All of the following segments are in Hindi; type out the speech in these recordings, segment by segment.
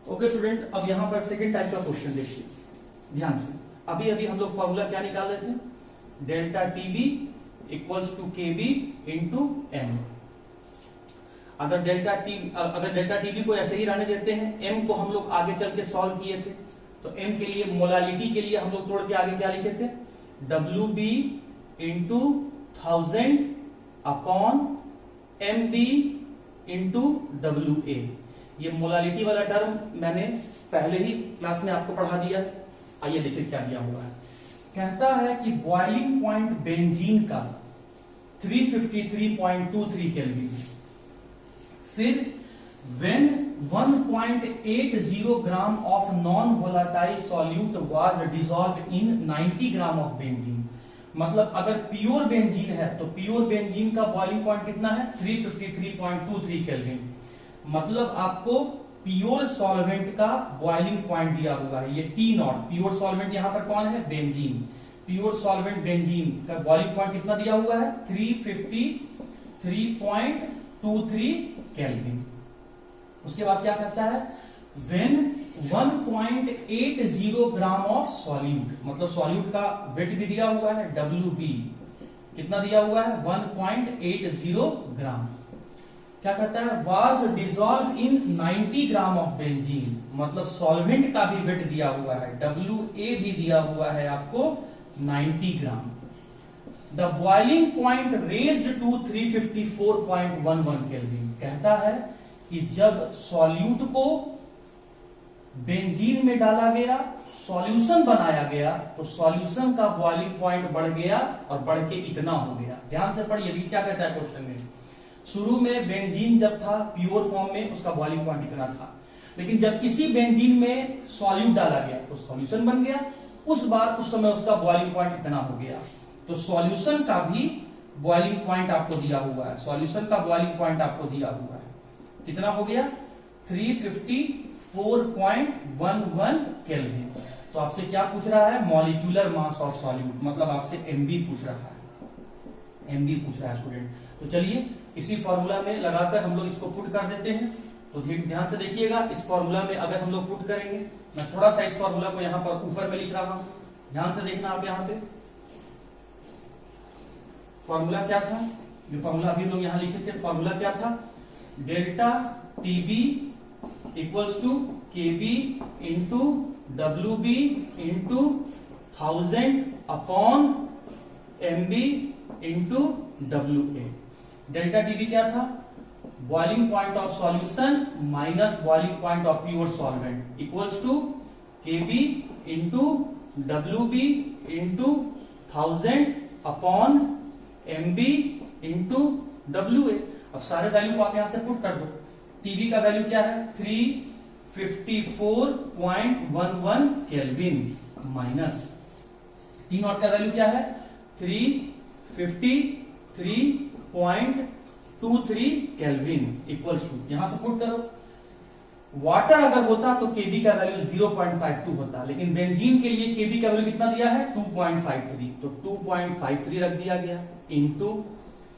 ओके स्टूडेंट, अब यहां पर सेकेंड टाइप का क्वेश्चन देखिए ध्यान से। अभी अभी हम लोग फॉर्मूला क्या निकाल रहे थे, delta TB equals to KB into M. अगर डेल्टा टीबी को ऐसे ही रहने देते हैं, एम को हम लोग आगे चल के सॉल्व किए थे, तो एम के लिए मोलालिटी के लिए हम लोग तोड़ के आगे क्या लिखे थे, W B into 1000 upon M B into W A. ये मोलालिटी वाला टर्म मैंने पहले ही क्लास में आपको पढ़ा दिया है। आइए देखिए क्या दिया हुआ है। कहता है कि बॉइलिंग पॉइंट बेंजीन का 353.23 केल्विन, फिर when 1.80 gram of non volatile solute was dissolved in 90 gram of benzene. मतलब अगर प्योर बेंजीन है तो प्योर बेंजीन का बॉइलिंग पॉइंट कितना है, 353.23 केल्विन। मतलब आपको प्योर सॉल्वेंट का बॉइलिंग पॉइंट दिया हुआ है, ये टी नॉट। प्योर सॉल्वेंट यहां पर कौन है, बेंजीन। प्योर सॉल्वेंट बेंजीन का बॉइलिंग पॉइंट कितना दिया हुआ है, 353.23 केल्विन। उसके बाद क्या कहता है, when 1.80 ग्राम ऑफ सॉल्यूट, मतलब सॉल्यूट का वेट भी दिया हुआ है, WB कितना दिया हुआ है, 1.80 ग्राम। क्या कहता है, was dissolve in 90 gram of benzene, मतलब सॉल्वेंट का भी वेट दिया हुआ है, WA भी दिया हुआ है आपको 90 gram. The boiling point raised to 354.11 kelvin. कहता है कि जब सॉल्यूट को बेंजीन में डाला गया, सॉल्यूशन बनाया गया, तो सॉल्यूशन का बॉइलिंग पॉइंट बढ़ गया और बढ़ के इतना हो गया। ध्यान से पढ़िए क्या कहता है क्वेश्चन में। शुरू में बेंजीन जब था प्योर फॉर्म में, उसका बॉइलिंग पॉइंट इतना था, लेकिन जब इसी बेंजीन में सॉल्यूट डाला गया तो सॉल्यूशन बन गया, उस समय उसका बॉइलिंग पॉइंट इतना हो गया। तो सॉल्यूशन का भी बॉइलिंग पॉइंट आपको दिया हुआ है, सॉल्यूशन का बॉइलिंग पॉइंट आपको दिया हुआ है, कितना हो गया, 354.11 केल्विन। तो आपसे क्या पूछ रहा है, मॉलिक्यूलर मास ऑफ सॉल्यूट, मतलब आपसे एमबी पूछ रहा है, एमबी पूछ रहा है स्टूडेंट। तो चलिए इसी फॉर्मूला में लगाकर हम लोग इसको पुट कर देते हैं। तो ध्यान से देखिएगा, इस फॉर्मूला में अगर हम लोग पुट करेंगे, मैं थोड़ा सा इस फॉर्मूला को यहां पर ऊपर में लिख रहा हूं, ध्यान से देखना आप। यहां पे फॉर्मूला क्या था, जो फॉर्मूला अभी लोग यहां लिखे थे, फॉर्मूला क्या था, delta TB equals to KB into WB into 1000 upon MB into WA. Delta TB क्या था, boiling point of solution minus boiling point of pure solvent equals to KB into WB into 1000 upon MB into WA. अब सारे वैल्यू को आप यहां से पुट कर दो। टीबी का वैल्यू क्या है, 354.11 केल्विन माइनस टी नॉट का वैल्यू क्या है, 353.23 केल्विन इक्वल्स टू, यहां से पुट करो। वाटर अगर होता तो केबी का वैल्यू 0.52 होता, लेकिन बेंजीन के लिए केबी का वैल्यू कितना दिया है, 2.53, तो 2.53 रख दिया गया इंटू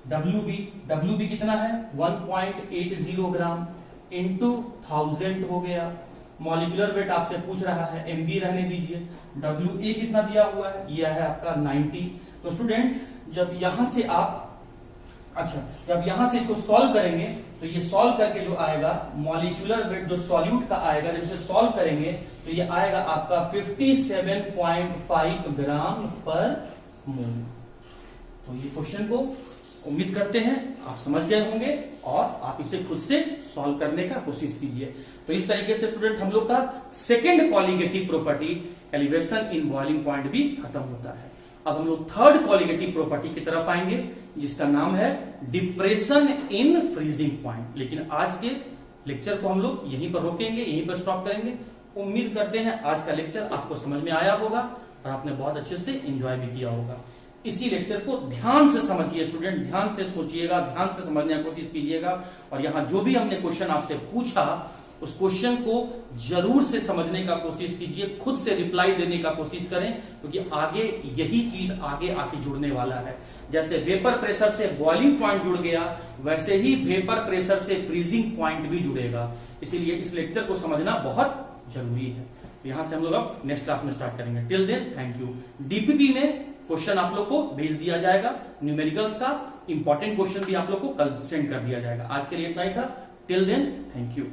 डब्ल्यूबी कितना है, 1.80 ग्राम इंटू 1000 हो गया। मॉलिक्यूलर वेट आपसे पूछ रहा है, एमबी रहने दीजिए। डब्ल्यूए कितना दिया हुआ है, यह है आपका 90। तो स्टूडेंट जब यहां से इसको सॉल्व करेंगे, तो ये सॉल्व करके जो आएगा मॉलिक्यूलर वेट जो सॉल्यूट का आएगा, जब इसे सॉल्व करेंगे तो ये आएगा आपका 57.5 ग्राम पर मोल। तो ये क्वेश्चन को उम्मीद करते हैं आप समझ गए होंगे और आप इसे खुद से सॉल्व करने का कोशिश कीजिए। तो इस तरीके से स्टूडेंट हम लोग का second colligative property elevation in boiling point भी खत्म होता है। अब हम लोग थर्ड कॉलिगेटिव प्रॉपर्टी की तरफ आएंगे, जिसका नाम है डिप्रेशन इन फ्रीजिंग पॉइंट। लेकिन आज के लेक्चर को हम लोग यहीं पर रोकेंगे, यहीं पर स्टॉप करेंगे। उम्मीद करते हैं आज का लेक्चर आपको समझ में आया होगा और आपने बहुत अच्छे से एंजॉय भी किया होगा। इसी लेक्चर को ध्यान से समझिए स्टूडेंट, ध्यान से सोचिएगा, ध्यान से समझने की कोशिश कीजिएगा, और यहां जो भी हमने क्वेश्चन आपसे पूछा उस क्वेश्चन को जरूर से समझने का कोशिश कीजिए, खुद से रिप्लाई देने का कोशिश करें, क्योंकि आगे यही चीज आगे आके जुड़ने वाला है। जैसे वेपर प्रेशर से बॉइलिंग पॉइंट जुड़ गया, वैसे ही वेपर प्रेशर से फ्रीजिंग पॉइंट भी जुड़ेगा। इसीलिए इस लेक्चर को समझना बहुत जरूरी है। तो यहां से हम लोग अब नेक्स्ट क्लास में स्टार्ट करेंगे। Till then thank you. DPP में क्वेश्चन आप लोग को भेज दिया जाएगा, न्यूमेरिकल्स का इंपॉर्टेंट क्वेश्चन भी आप लोग को कल सेंड कर दिया जाएगा। आज के लिए इतना ही था। Till then thank you.